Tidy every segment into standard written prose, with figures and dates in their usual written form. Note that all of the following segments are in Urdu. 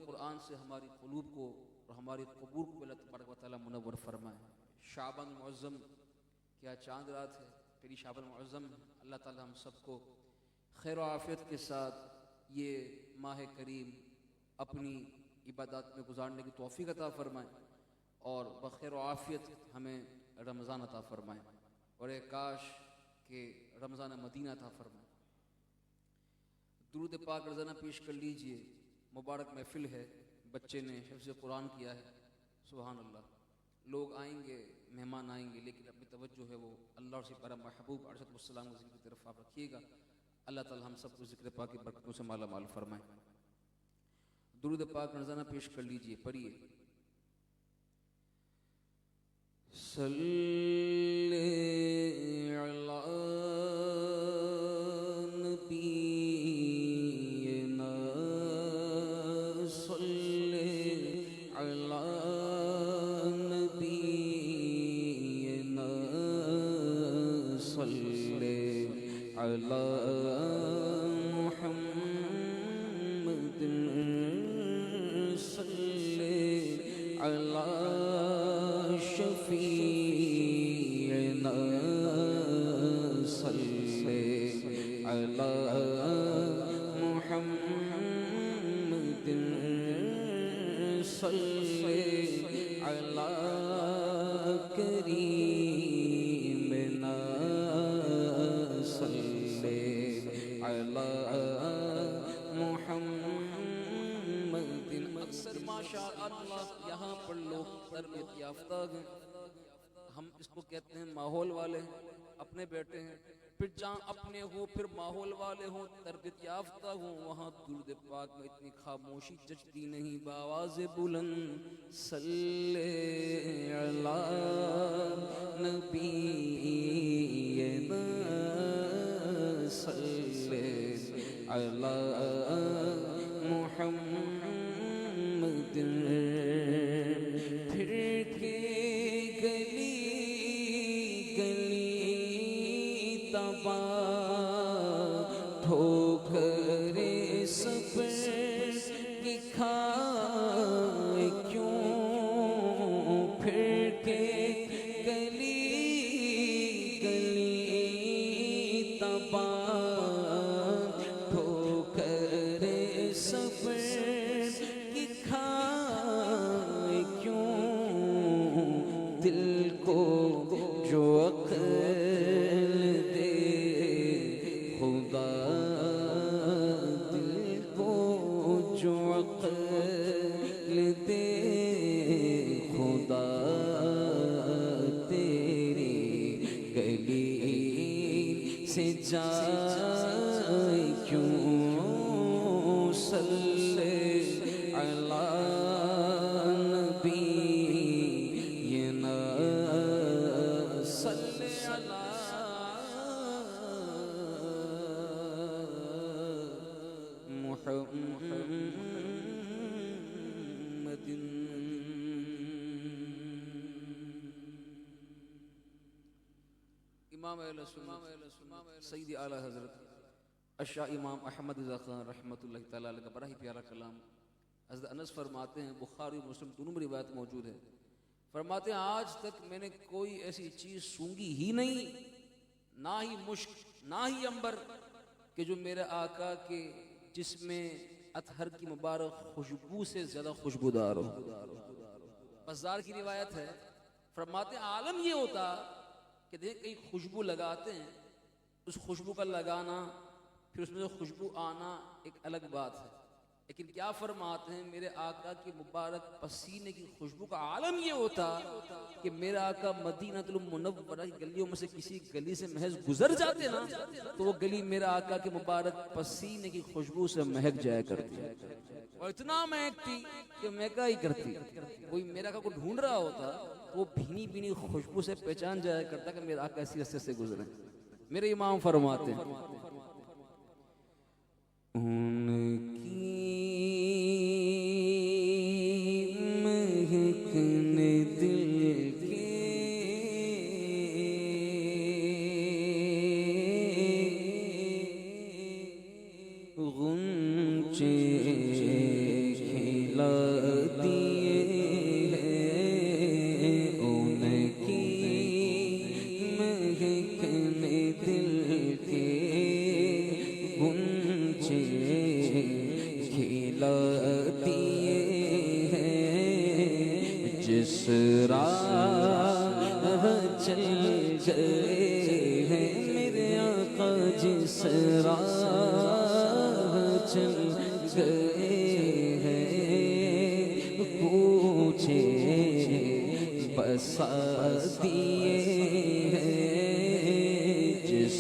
قرآن سے ہماری قلوب کو اور ہماری قبور کو اللہ تبارک و تعالیٰ منور فرمائے۔ شعبان المعظم کیا چاند رات ہے، پھر شعبان المعظم ہے۔ اللہ تعالیٰ ہم سب کو خیر و عافیت کے ساتھ یہ ماہ کریم اپنی عبادات میں گزارنے کی توفیق عطا فرمائے اور بخیر و عافیت ہمیں رمضان عطا فرمائے، اور اے کاش کہ رمضان مدینہ عطا فرمائے۔ درود پاک روزانہ پیش کر لیجئے، مبارک محفل ہے، بچے نے حفظ قرآن کیا ہے، سبحان اللہ۔ لوگ آئیں گے، مہمان آئیں گے، لیکن اپنی توجہ ہے وہ اللہ اور اس پر محبوب علیہ السلام کے ذکر کی طرف آپ رکھیے گا۔ اللہ تعالی ہم سب کو ذکر پاک کی برکتوں سے مالا مال فرمائے۔ درود پاک روزانہ پیش کر لیجئے، پڑھیے۔ صلی علی یہاں پر لوگ تربیت یافتہ ہیں، ہم اس کو کہتے ہیں ماحول والے ہیں، اپنے بیٹے ہیں، پھر جہاں اپنے ہو پھر ماحول والے ہوں، تربیت یافتہ ہوں، وہاں درود پاک میں اتنی خاموشی جچتی نہیں، بآواز بلند صلی علی نبینا صلی علی محمد، پھر کے گلی گلی تباہ ٹھوکر سب کی کھائے کیوں، پھر کے گلی گلی تباہ ٹھوکر سب کی کھائے کیوں، دل کو جو عقل دے خدا، دل کو جو عقل دے خدا، تیری گلی سے جائے کیوں، صلی علی امام اہل سنت سید اعلی حضرت اشاہ امام احمد رضا خان رحمۃ اللہ تعالیٰ علیہ کا بڑا ہی پیارا کلام۔ حضرت انس فرماتے ہیں، بخاری و مسلم دونوں میں روایت موجود ہے، فرماتے ہیں آج تک میں نے کوئی ایسی چیز سونگی ہی نہیں، نہ ہی مشک نہ ہی عنبر، کہ جو میرے آقا کے جسم اطہر کی مبارک خوشبو سے زیادہ خوشبودار ہو۔ بازار کی روایت ہے، فرماتے ہیں عالم یہ ہوتا کہ دیکھ کئی خوشبو لگاتے ہیں، اس خوشبو کا لگانا پھر اس میں سے خوشبو آنا ایک الگ بات ہے، لیکن کیا فرماتے ہیں میرے آقا کی مبارک پسینے کی خوشبو کا عالم یہ ہوتا کہ میرا آقا مدینہ المنورہ کی گلیوں میں سے کسی گلی سے محض گزر جاتے نا تو وہ گلی میرا آقا کے مبارک پسینے کی خوشبو سے مہک جایا کرتی، اور اتنا مہکتی کہ مہکا ہی کرتی، کوئی میرا آقا کو ڈھونڈ رہا ہوتا وہ بھینی بھینی خوشبو سے پہچان جایا کرتا کہ میرا آقا ایسی رستے سے گزرے۔ میرے امام فرماتے ہیں ان کی مہکنے دل کے غنچے کھلا دیے ہیں ان کی مہکنے دل کے گنچے کھلا دیے ہیں جس راہ چل گئے ہیں میرے آقا جس راہ چل گئے ہیں پوچھے بسا دیے ہیں جس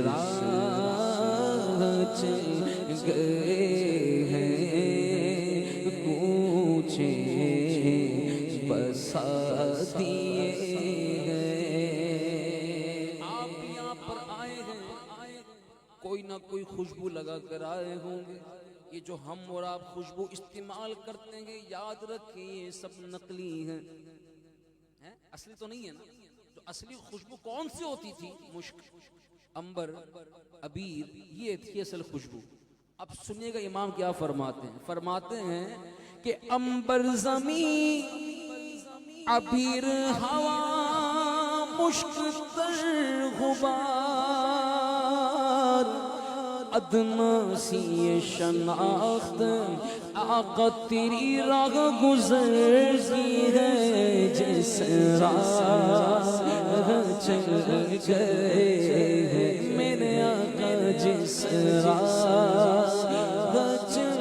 راہ چل گئے ہیں پوچھے بسا دیے ہیں آپ یہاں پر آئے ہیں کوئی نہ کوئی خوشبو لگا کر آئے ہوں گے یہ جو ہم اور آپ خوشبو استعمال کرتے ہیں یاد رکھیں یہ سب نقلی ہیں اصلی تو نہیں ہے نا جو اصلی خوشبو کون سی ہوتی تھی مشک عنبر عبیر یہ تھی اصل خوشبو اب سنیے گا امام کیا فرماتے ہیں کہ عنبر زمین عبیر ہوا مشک تر غبار ادنا سی شناخت آقا تیری راہ گزرتی ہے جس راہ چل گئے ہیں میرے آقا جس راہ چل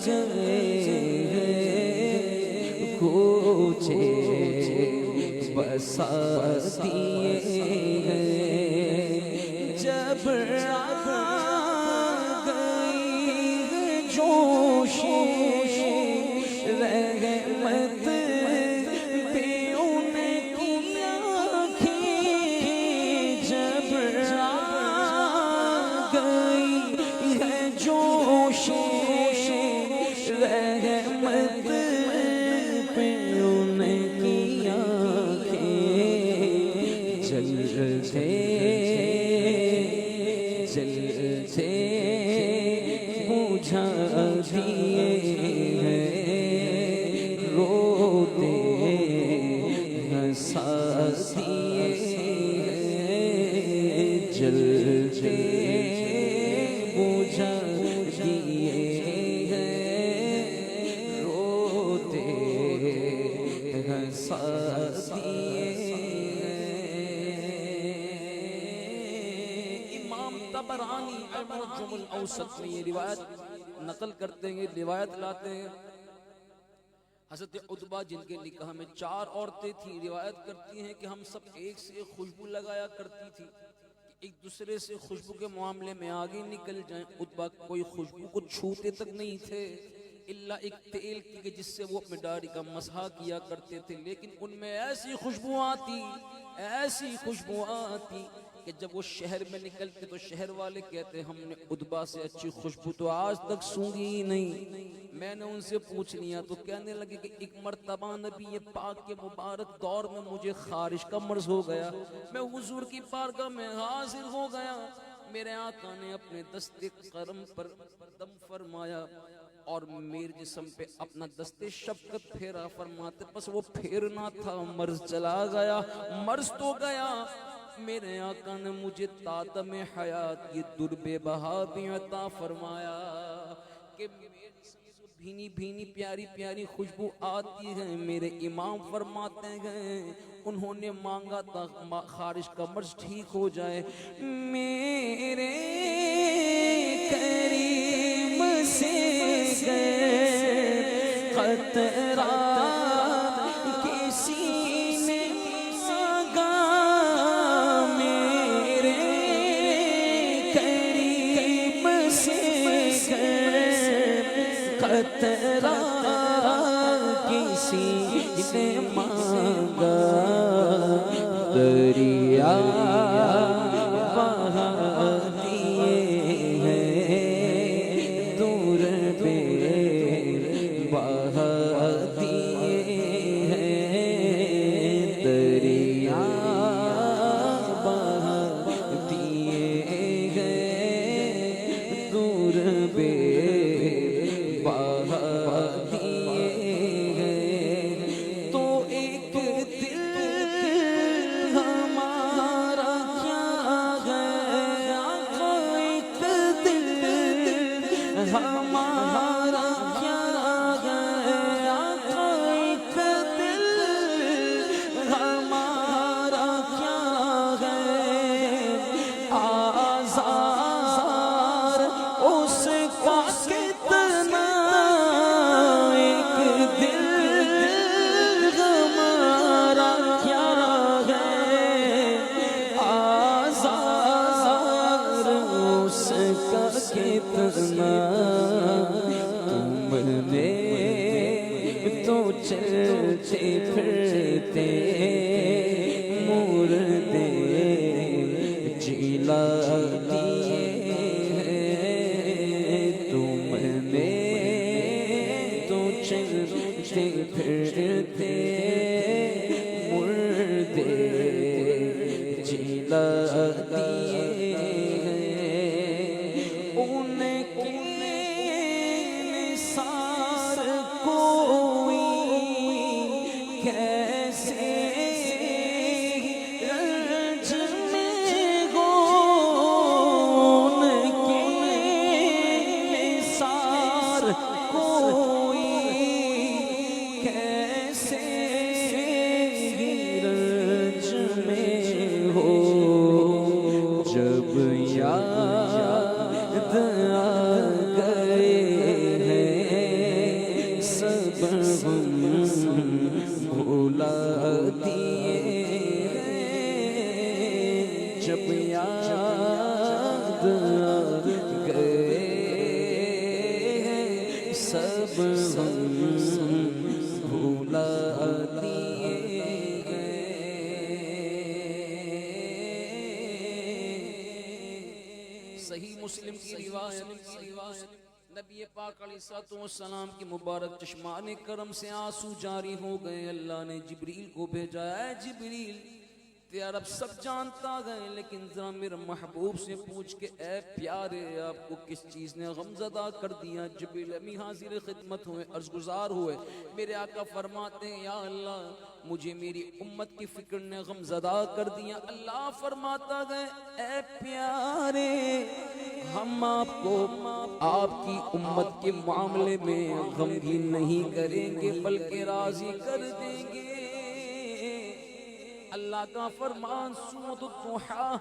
گئے ہیں کوچے بسا دیے ہیں جب رحمت پہ ان کی آنکھیں جب آ گئی ہے جوش رحمت پہ ان کی آنکھیں جلتے بجھا دیے روتے ہنسا دیے جلتے بجھا دیے روتے ہنسا دیے امام طبرانی المعجم الاوسط میں یہ روایت نقل کرتے ہیں روایت لاتے ہیں حضرت عتبہ جن کے نکاح میں 4 عورتیں تھیں روایت کرتی ہیں کہ ہم سب ایک سے ایک خوشبو لگایا کرتی تھی کہ ایک دوسرے سے خوشبو کے معاملے میں آگے نکل جائیں عتبہ کوئی خوشبو کو چھوتے تک نہیں تھے الا ایک تیل کی جس سے وہ اپنے داڑھی کا مسح کیا کرتے تھے لیکن ان میں ایسی خوشبو آتی کہ جب وہ شہر میں نکلتے تو شہر والے کہتے ہم نے عتبہ سے اچھی خوشبو تو آج تک سونگی ہی نہیں میں نے ان سے پوچھ لیا تو کہنے لگے کہ ایک مرتبہ نبی پاک کے مبارک دور میں مجھے خارش کا مرض ہو گیا میں حضور کی بارگاہ میں حاضر ہو گیا میرے آقا نے اپنے دست کرم پر دم فرمایا اور میرے جسم پہ اپنا دست شفقت پھیرا فرماتے بس وہ پھیرنا تھا مرض چلا گیا مرض تو گیا میرے آقا نے مجھے تادم حیات یہ دربے بہا بھی عطا فرمایا کہ بھینی بھینی پیاری پیاری خوشبو آتی ہے میرے امام فرماتے ہیں انہوں نے مانگا تھا خارش کا مرض ٹھیک ہو جائے میرے کریم سے خطرات کسی نے مانگا میرے کریم سے خطرات کسی نے مانگا دریا بہا دیے ہیں دور پہ بہا دیے ہیں دریا بہا دیے ہیں دور پہ بہا دیے تو چلتے پھرتے مردے جلا دیے تم نے تو چلتے پھرتے مردے جلا دیے ان کے نثار کوئی کیسے رنج میں گو ان کے نثار کوئی کیسے رنج میں ہو جب یاد آ گئے ہیں سب ہم بھولا دیے جب یاد آ گئے ہیں سب ہم بھولا دیے صحیح مسلم کی روایت نبی پاک علیہ الصلوۃ والسلام کی مبارک چشمان کرم سے آنسو جاری ہو گئے. اللہ نے جبریل کو بھیجا. اے جبریل تیرا رب سب جانتا ہے لیکن ذرا میرے محبوب سے پوچھ کے اے پیارے آپ کو کس چیز نے غمزدہ کر دیا. جبریل امی حاضر خدمت ہوئے, عرض گزار ہوئے. میرے آقا فرماتے ہیں یا اللہ مجھے میری امت کی فکر نے غمزدہ کر دیا. اللہ فرماتا ہے اے پیارے ہم آپ کو آپ کی امت کے معاملے میں غمگین نہیں کریں گے بلکہ راضی کر دیں گے. اللہ کا فرمان سورۃ الضحیٰ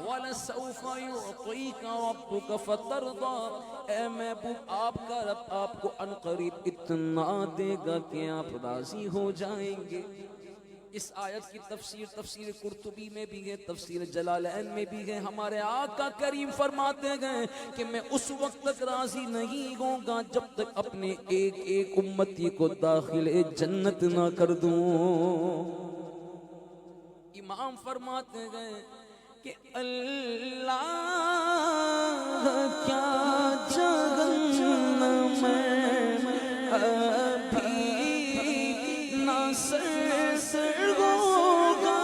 وَلَسَوْفَ يُعْطِيكَ رَبُّكَ فَتَرْضَىٰ. اے محبوب آپ کا رب آپ کو عنقریب اتنا دے گا کہ آپ راضی ہو جائیں گے. اس آیت کی تفسیر قرطبی میں بھی ہے, تفسیر جلالین میں بھی ہے. ہمارے آقا کریم فرماتے ہیں کہ میں اس وقت تک راضی نہیں ہوں گا جب تک اپنے ایک ایک امتی کو داخل جنت نہ کر دوں. امام فرماتے ہیں کہ اللہ کیا جہنم میں ابھی نہ سر ہوگا.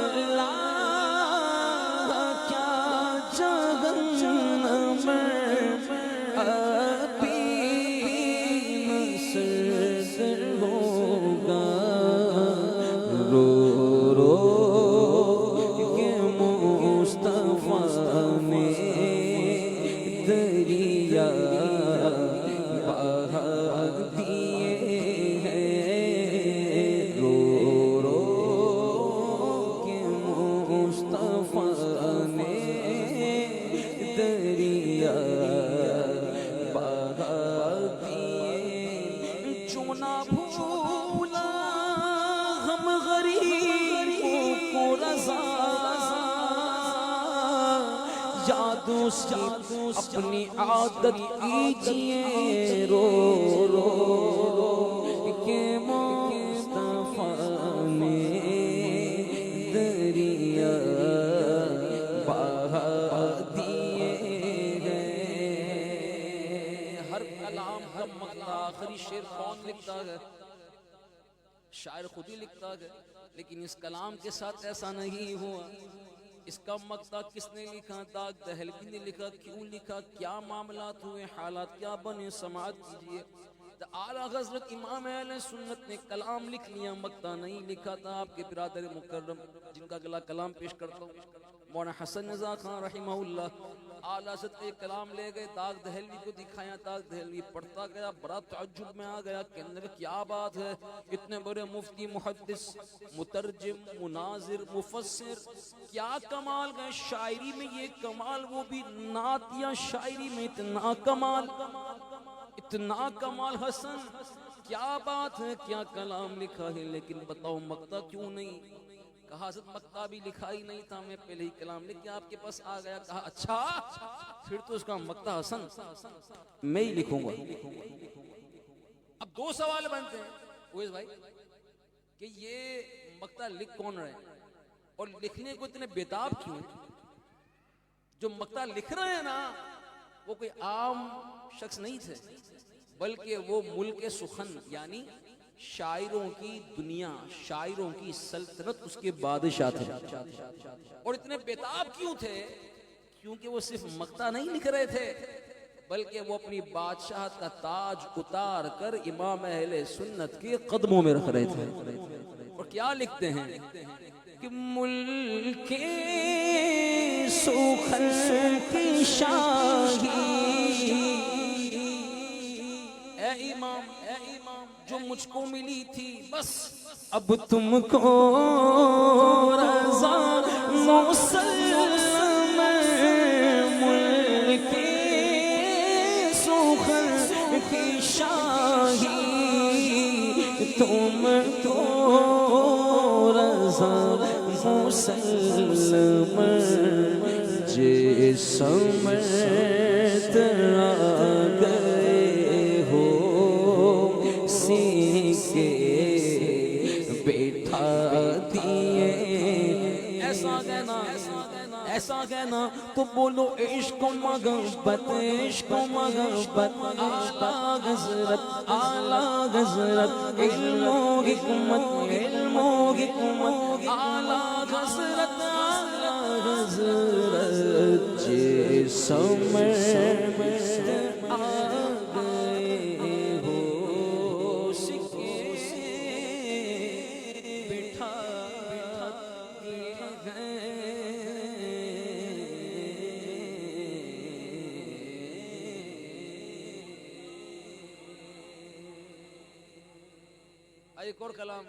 اللہ کیا جہنم میں ابھی نہ سر ہوگا. رو رو کے مصطفیٰ نے دریا بہا دیے ہیں. رو رو کے مصطفیٰ نے دریا بہا دیے. جو نہ بھولا ہم غریبوں کو رضا یاد اس کی اپنی عادت کیجئے. رو رو کہ مصطفیٰ نے دریا بہا دیے ہیں. ہر کلام کا مقطع آخری شعر کون لکھتا ہے؟ شاعر خود ہی لکھتا ہے. لیکن اس کلام کے ساتھ ایسا نہیں ہوا. اس کا مقطع کس نے لکھا؟ داغ دہلوی نے لکھا. کیوں لکھا؟ کیا معاملات ہوئے؟ حالات کیا بنے؟ سماعت کیجئے. اعلیٰ حضرت امام اہل سنت نے کلام لکھ لیا, مقطع نہیں لکھا تھا. آپ کے برادر مکرم جن کا اگلا کلام پیش کرتا ہوں مولانا حسن رضا خان رحمہ اللہ, اعلیٰ حضرت ایک کلام لے گئے, داغ دہلوی کو دکھایا. داغ دہلوی پڑھتا گیا, بڑا تعجب میں آ گیا کہ اندر کیا بات ہے. اتنے بڑے مفتی, محدث, مترجم, مناظر, مفسر, کیا کمال ہے شاعری میں. یہ کمال وہ بھی نعت یا شاعری میں اتنا کمال, اتنا کمال. حسن کیا بات ہے, کیا کلام لکھا ہے. لیکن بتاؤ مقطع کیوں نہیں؟ کہا حضرت مقطع بھی لکھا ہی نہیں تھا، میں پہلے ہی کلام لکھ کے آپ کے پاس آ گیا. کہا اچھا پھر تو اس کا مقطع حسن میں ہی لکھوں گا. اب دو سوال بنتے ہیں اویس بھائی کہ یہ مقطع لکھ کون رہے اور لکھنے کو اتنے بےتاب کیوں؟ جو مقطع لکھ رہے ہیں نا وہ کوئی عام شخص نہیں تھے، بلکہ وہ ملک سخن یعنی شاعروں کی دنیا، شاعروں کی سلطنت اس کے بادشاہ تھے. اور اتنے بےتاب کیوں تھے؟ کیونکہ وہ صرف مقطع نہیں لکھ رہے تھے بلکہ وہ اپنی بادشاہت کا تاج اتار کر امام اہل سنت کے قدموں میں رکھ رہے تھے. اور کیا لکھتے ہیں کہ ملک سخن کی شاہی، اے امام جو مجھ کو ملی تھی بس اب تم کو رضا مسلم ملک سخن کی شاہی، تم تو رضا مسلم جسم ترا گئے ہو سیکھے بیٹھا دیے. ایسا کہنا تو بولو عشق و محبت، عشق و محبت، اعلیٰ حضرت، اعلیٰ حضرت، علم و حکمت، علم و حکمت، اعلیٰ حضرت، اعلیٰ حضرت جسم ایک اور کلام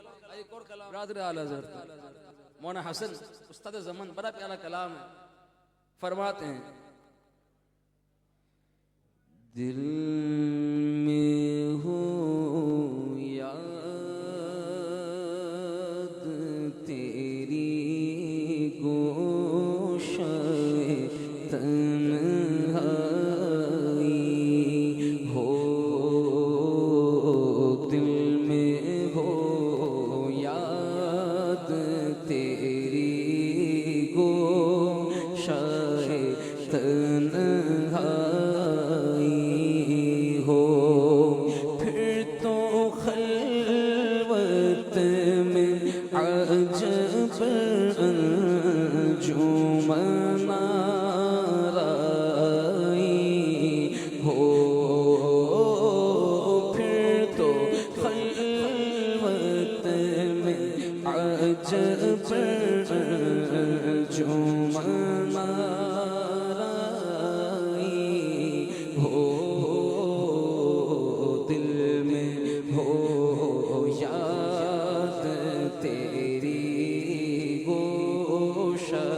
برادر اعلی حضرت مولانا حسن استاد زمن، بڑا پیارا کلام ہے. فرماتے ہیں دل میں ہو یاد تیری گوشہ تنہائی ہو، دل میں ہو یاد تیری گوشہ تنہائی ہو، پھر تو خلوت میں عجب انجمن آرائی ہو، پھر تو خلوت میں عجب انجمن آرائی ہو، دل میں ہو یاد تیری گوشہ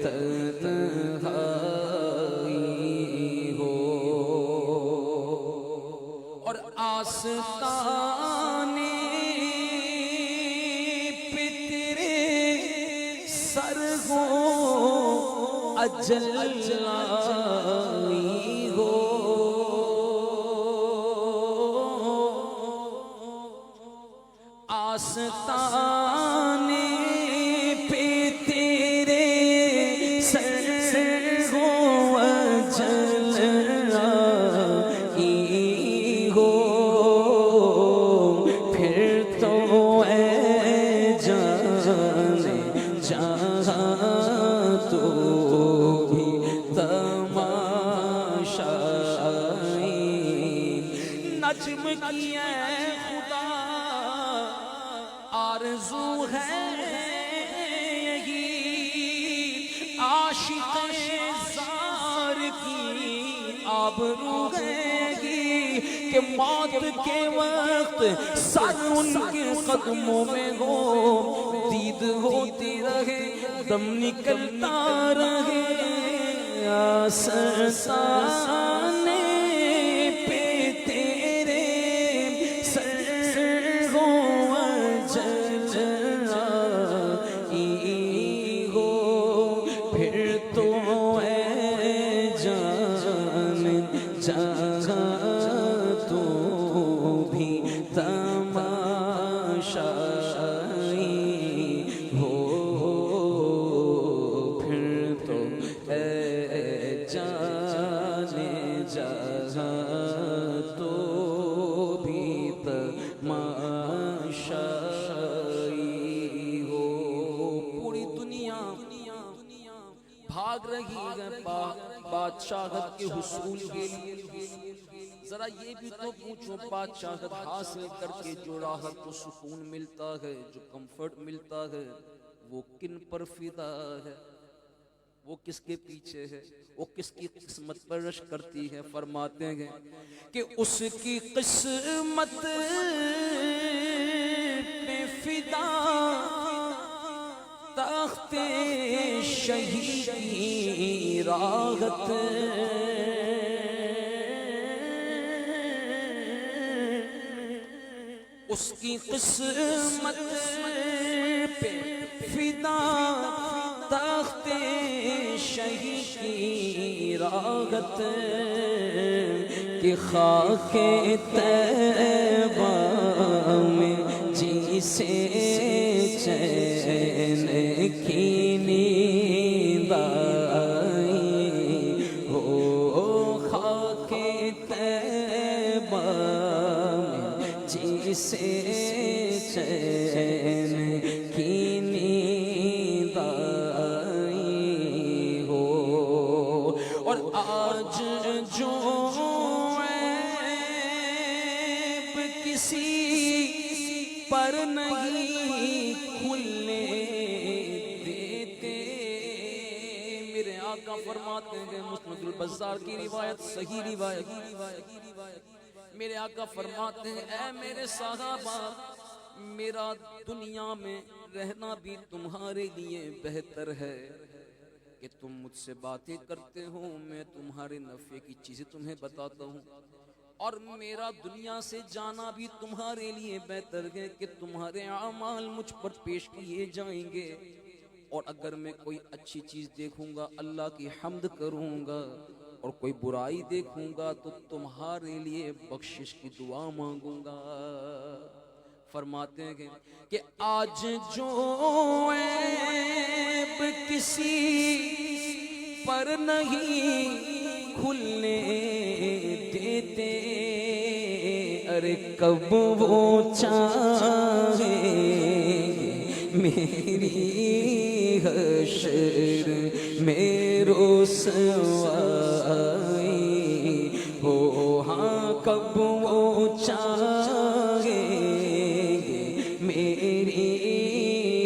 تنہائی ہو، اور آستانے پہ تیرے سر ہو اجل آئی ہو، آستانے پہ تیرے سر ہو اجل آئی ہو، پھر تو اے جانے جہاں تو بھی تماشائی، نجم کی اے خدا آرزو ہے یہی، عاشق زار کی آبرو ہے یہی کہ موت کے وقت سر ان کے قدموں میں ہو، دید ہوتی رہے، دم نکلتا رہے، آستانے پہ تیرے سر ہو اجل بادشاہت کے حصول کے لیے ذرا یہ بھی تو پوچھو بادشاہت حاصل کر کے جو راحت و سکون ملتا ہے، جو کمفرٹ ملتا ہے، وہ کن پر فدا ہے؟ وہ کس کے پیچھے ہے؟ وہ کس کی قسمت پرش کرتی ہے؟ فرماتے ہیں کہ اس کی قسمت پہ فدا تخت شہید کی راحت، اس کی قسمت پہ فدا تخت شہید کی راحت، کہ خاک طیبہ میں جسے چین کی نیند آئی ہو، خاک طیبہ میں جسے چین کی نیند آئی ہو، اور آج جو عیب کسی پر نہیں کھلنے دیتے، میرے آقا فرماتے ہیں مسند البزار کی روایت، صحیح روایت، میرے آقا فرماتے ہیں اے میرے صحابہ، میرا دنیا میں رہنا بھی تمہارے لیے بہتر ہے کہ تم مجھ سے باتیں کرتے ہو، میں تمہارے نفع کی چیزیں تمہیں بتاتا ہوں، اور میرا دنیا سے جانا بھی تمہارے لیے بہتر ہے کہ تمہارے اعمال مجھ پر پیش کیے جائیں گے، اور اگر میں کوئی اچھی چیز دیکھوں گا اللہ کی حمد کروں گا، اور کوئی برائی دیکھوں گا تو تمہارے لیے بخشش کی دعا مانگوں گا۔ فرماتے ہیں کہ آج جو عیب کسی پر نہیں کھلنے دیتے، ارے کب وہ چاہے میری حشر میں رسوائی ہو، ہاں کب وہ چاہے میری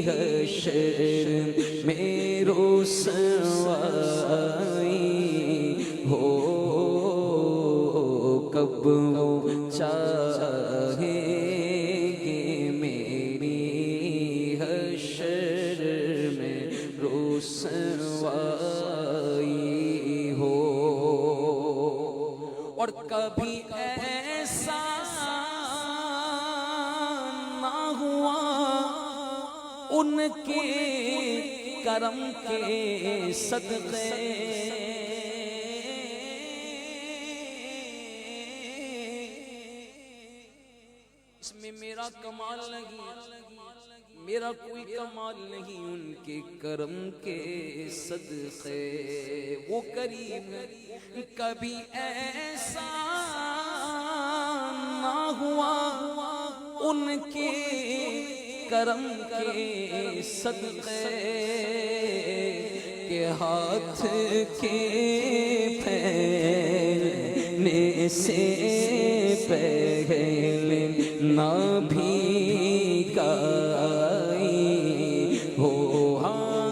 حشر میں رسوائی ہو، کب وہ چاہے میری حشر میں رسوائی ہو، اور کبھی ایسا نہ ہوا ان کے کرم کے صدقے، اس میں میرا کمال نہیں، میرا کوئی کمال نہیں، ان کے کرم کے صدقے وہ کریم ہے۔ کبھی ایسا نہ ہوا ان کے کرم کے صدقے کہ ہاتھ کے پھیلنے سے پہلے نہ بھی گائی ہو،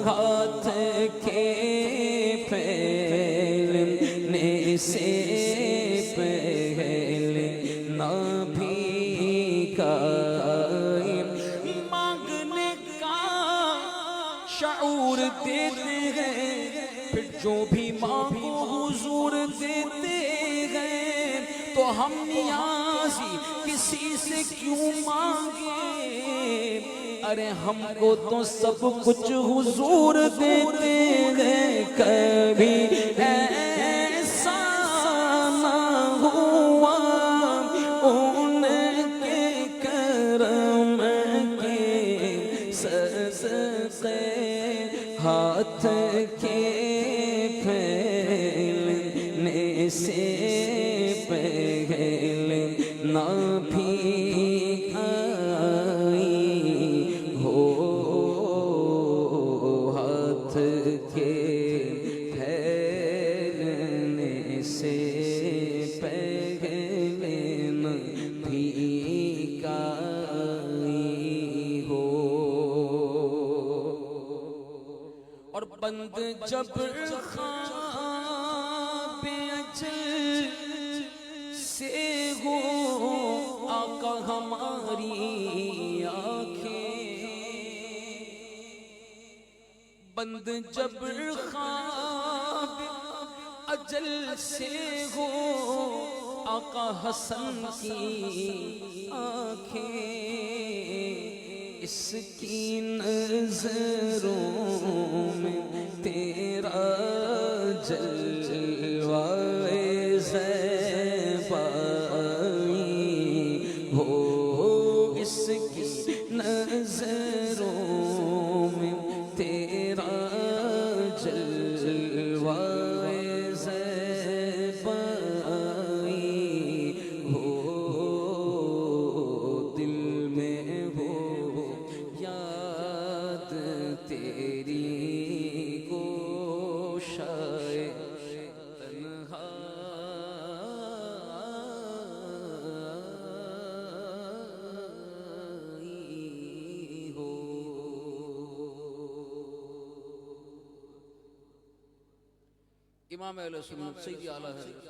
ہاتھ کے پھیلنے سے پہلے نہ بھی گائی، مانگنے کا شعور دیتے ہیں، پھر جو بھی مانگو حضور دیتے ہیں، تو ہم نیازی کسی سے کیوں مانگے، ارے ہم کو تو سب کچھ حضور دیتے ہیں، کبھی ایسا نہ ہوا ان کے کرم کے صدقے، ہاتھ کے پھیلنے سے پہلے نہ بھی آئی ہو، ہاتھ کے پھیلنے بند جب خواب اجل سے ہو آقا ہماری آنکھیں، بند جب خواب اجل سے ہو آقا حسن کی آنکھیں، اس کی نظروں میں تیرا جلوہ زیبائی ہو، اس کی نظروں میں تیرا جلوہ زیبائی ہو، دل میں ہو یاد تیری گوشائے تنہائی ہو۔ امام اہل سنت سیدی اعلیٰ حضرت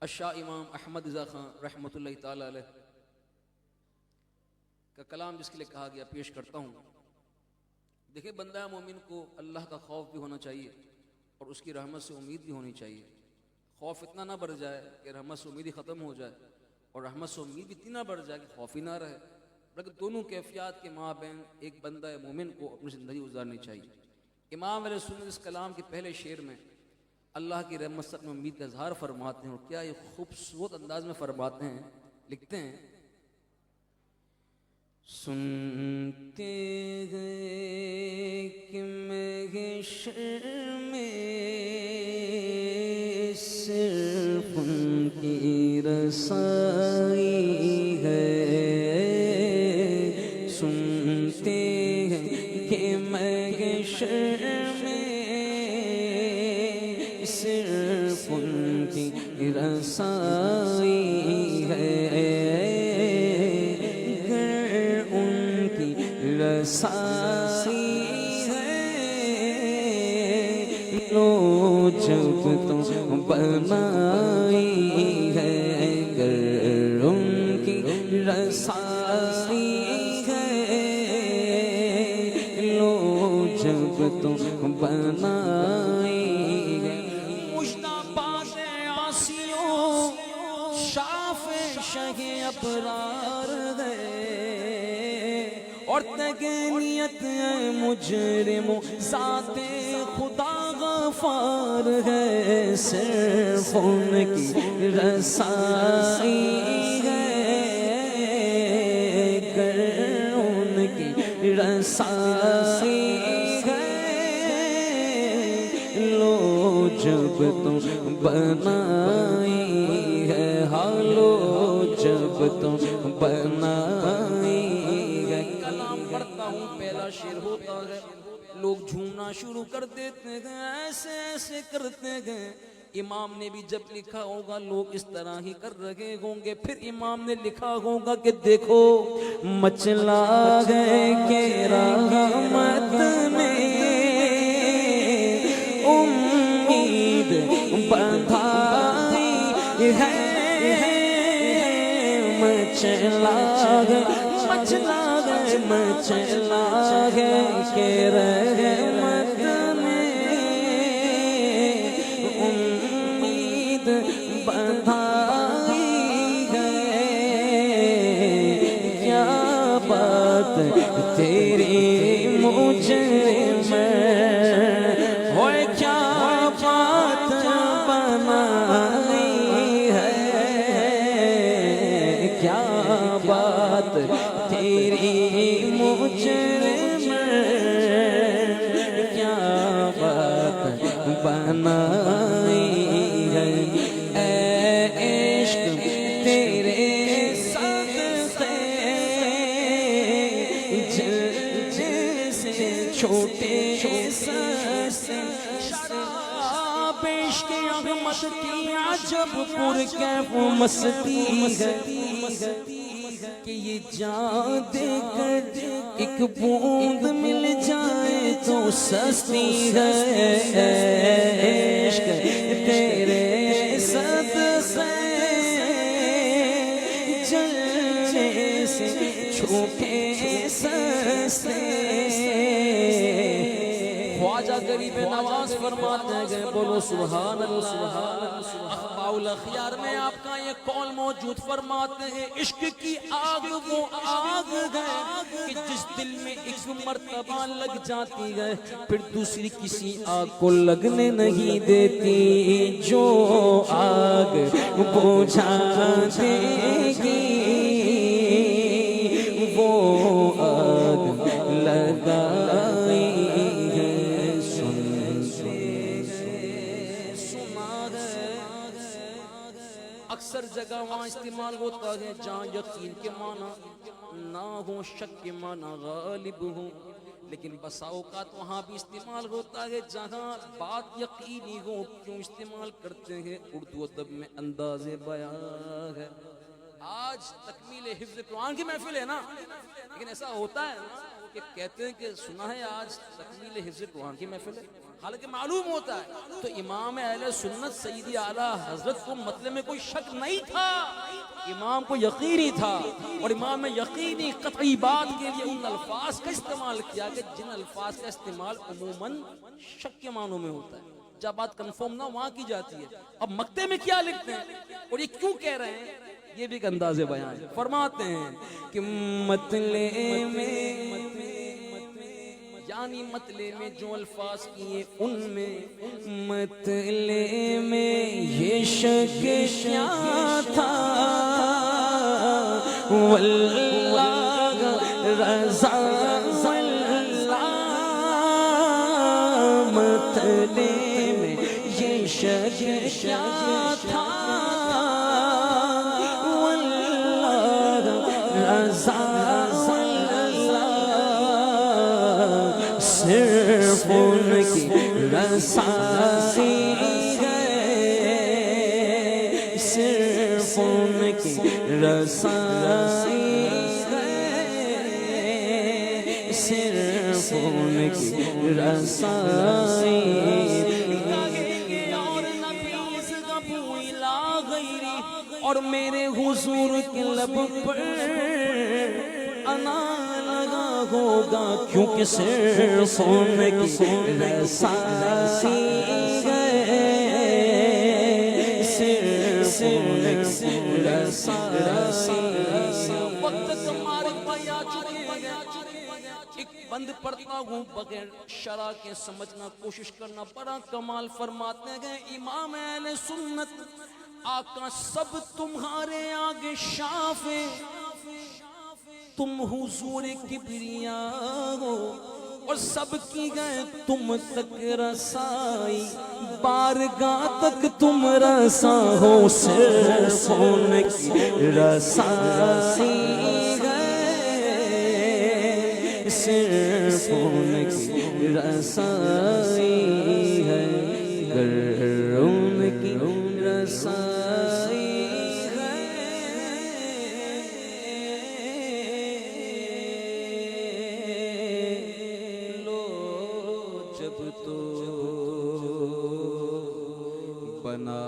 الشاہ امام احمد رضا خان رحمۃ اللہ تعالی علیہ کا کلام جس کے لیے کہا گیا پیش کرتا ہوں۔ دیکھیں بندہ مومن کو اللہ کا خوف بھی ہونا چاہیے اور اس کی رحمت سے امید بھی ہونی چاہیے۔ خوف اتنا نہ بڑھ جائے کہ رحمت سے امید ہی ختم ہو جائے، اور رحمت سے امید بھی اتنا بڑھ جائے کہ خوف ہی نہ رہے، بلکہ دونوں کیفیات کے مابین ایک بندہ مومن کو اپنی زندگی گزارنی چاہیے۔ امام علیہ سنت اس کلام کے پہلے شعر میں اللہ کی رحمت سے اپنی امید کا اظہار فرماتے ہیں، اور کیا یہ خوبصورت انداز میں فرماتے ہیں، لکھتے ہیں: سنتے ہیں کہ محشر میں صرف ان کی رسائی ہے، سنتے ہیں کہ محشر میں صرف ان کی رسائی ہے، رسائی ہے لو جب تم بنائی ہے، گر ان کی رسائی ہے لو جب تم بنائی ہے۔ مجتبیٰ عاصیوں شافع شہ ابرار ہے، اور تگنیت مجرموں ذات خدا غفار ہے، صرف ان کی رسائی ہے، گر ان کی رسائی ہے لو جب تم بنائی ہے، لو جب تم بنائی۔ پہلا شعر ہوتا ہے، لوگ جھومنا شروع کر دیتے ہیں، ایسے ایسے کرتے ہیں۔ امام نے بھی جب لکھا ہوگا لوگ اس طرح ہی کر رہے ہوں گے، پھر امام نے لکھا ہوگا کہ دیکھو مچلا ہے کہ رحمت میں امید بندھائی ہے، مچلا ہے مچلا ہے کہ رحمت میں امید بندھائی ہے، کیا بات تیری مجرم ہوئے، کیا بات بنائی ہے، کیا بات تیری مجرم کیا بات بنائی ہے، اے عشق تیرے صدقے جیسے چھوٹے سستے، شراب عشق احمد کی عجب پر کیف مستی ہے، کہ یہ جان دے کر ایک بوند مل جائے تو سستی ہے عشق تیرے صدقے جلنے سے چھوٹے سستے خواجہ غریب نواز فرماتے گئے بولو سبحان اللہ اخبار الاخیار میں آپ کا یہ قول موجود فرماتے ہیں عشق کی آگ وہ آگ ہے کہ جس دل میں ایک مرتبہ لگ جاتی ہے پھر دوسری کسی آگ کو لگنے نہیں دیتی جو آگ بجھا دے گی وہ آگ لگائی اکثر جگہ وہاں استعمال ہوتا ہے جہاں یقین کے معنی نہ ہو شک کے معنی غالب ہو لیکن بسا اوقات وہاں بھی استعمال ہوتا ہے جہاں بات یقینی ہو کیوں استعمال کرتے ہیں اردو ادب میں انداز بیان ہے آج تکمیل حفظ قرآن کی محفل ہے نا لیکن ایسا ہوتا ہے نا کہ کہتے ہیں کہ سنا ہے آج تکمیل حفظ قرآن کی محفل ہے حالانکہ معلوم ہوتا ہے تو امام اہل سنت سیدی اعلیٰ حضرت کو مطلب میں کوئی شک نہیں تھا امام کو یقینی تھا اور امام میں یقینی قطعی بات کے لیے ان الفاظ کا استعمال کیا کہ جن الفاظ کا استعمال عموماً شک کے معنوں میں ہوتا ہے جب بات کنفرم نہ وہاں کی جاتی ہے اب مکتے میں کیا لکھتے ہیں اور یہ کیوں کہہ رہے ہیں یہ بھی ایک انداز بیان فرماتے ہیں کہ مطلع میں یعنی مطلع میں جو الفاظ کیے ان میں مطلع میں یہ شک کیا تھا واللہ رضا واللہ مطلع میں یہ شک کیا تھا واللہ رضا صرف ان کی رسائی ہے صرف ان کی رسائی ہے صرف ان کی رسائی اور نبیز کا بوئلہ غیری اور میرے حضور کے لب پر انا لگا ہوگا کیونکہ صرف ان کی رسائی ہے صرف ان کی رسائی وقت تمہارے پیا چکے گئے ایک بند پڑھتا ہوں بغیر شرع کے سمجھنا کوشش کرنا بڑا کمال فرماتے گئے امام اہل سنت آقا سب تمہارے آگے شافے تم حضور کبریاء ہو اور سب کی گئے تم تک رسائی بارگاہ تک تم رسا ہو صرف ان کی رسائی ہے صرف ان کی رسائی ہے گر ان کی رسائی بنا